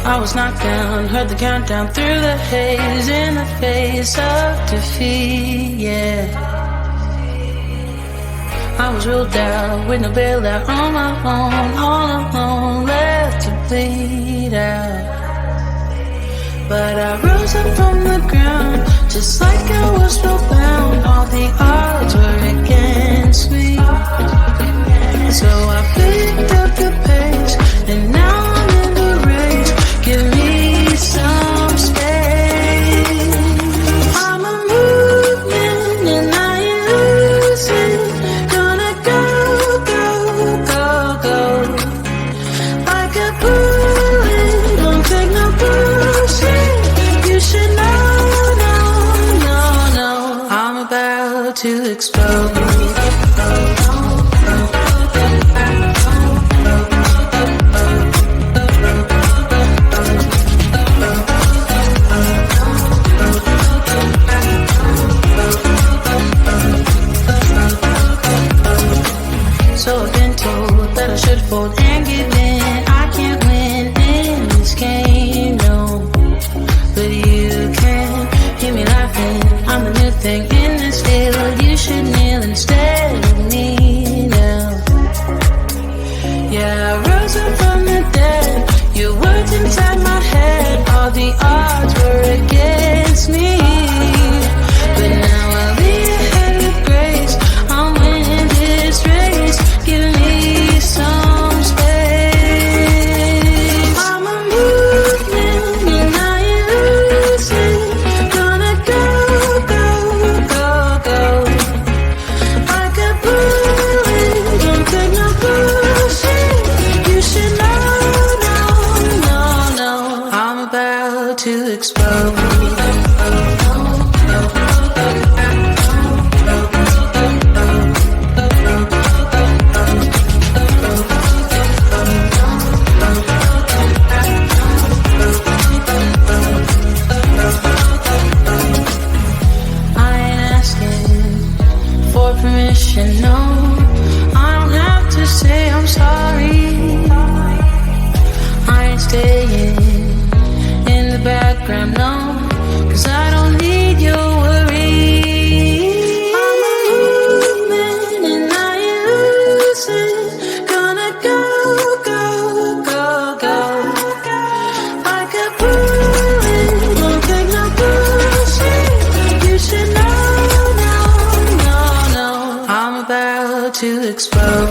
I was knocked down, heard the countdown through the haze, in the face of defeat, yeah. I was ruled out with no bailout, on my own, all alone, left to bleed out. But I rose up from the ground, just like I was spellbound. All the odds were against me, so I picked up the pace, and now I'm in the race. Give me some space. I'm a movement and I ain't losing. Gonna go, go, go, go. Like a bullet, don't take no bullshit. You should know, no, no, no. I'm about to explode. So I've been told that I should fold and give in. I can't win in this game, no. But you can hear me laughing. I'm the new thing in this field. You should kneel instead of me now. Yeah, I rose up from the dead. Your words inside my head. All the odds were against me, but now I'll be ahead with grace. I'm winning this race. Give me some space. I'm a movement and I ain't losing. Gonna go, go, go, go. Like a bullet, don't take no bullshit. You should know, no, no, no. I'm about to explode. Permission, no, I don't have to say I'm sorry. I ain't staying in the background, no, 'cause I don't need your worry. I'm a movement and I ain't losing. Gonna go, go, go, go. Like a bullet, don't take no bullshit. You should know. I'm about to explode.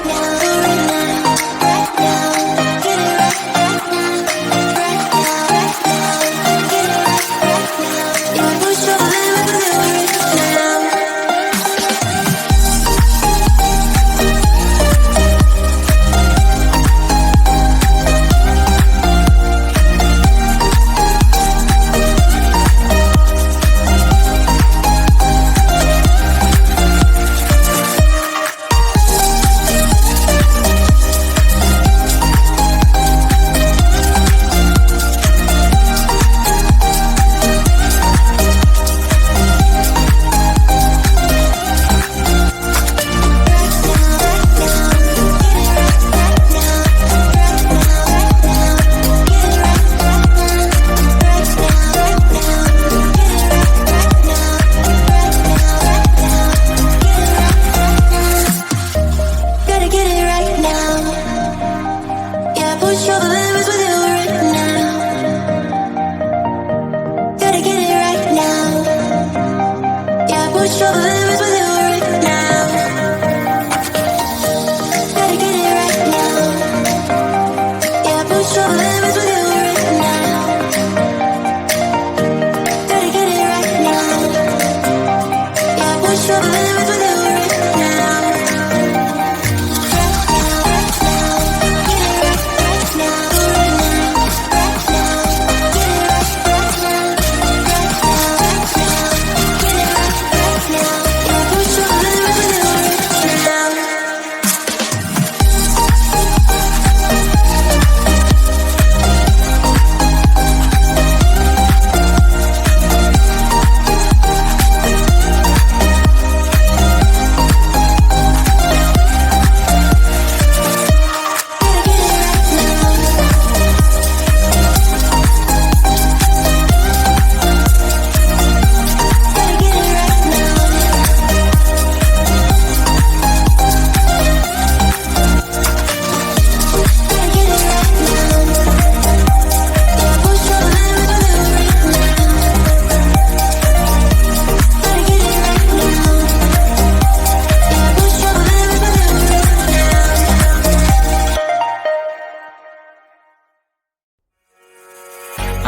now.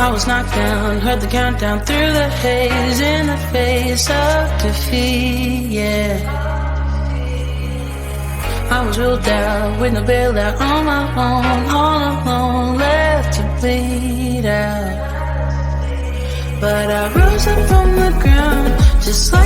I was knocked down, heard the countdown through the haze, in the face of defeat, yeah. I was ruled out, with no bailout, on my own, all alone, left to bleed out. But I rose up from the ground, just like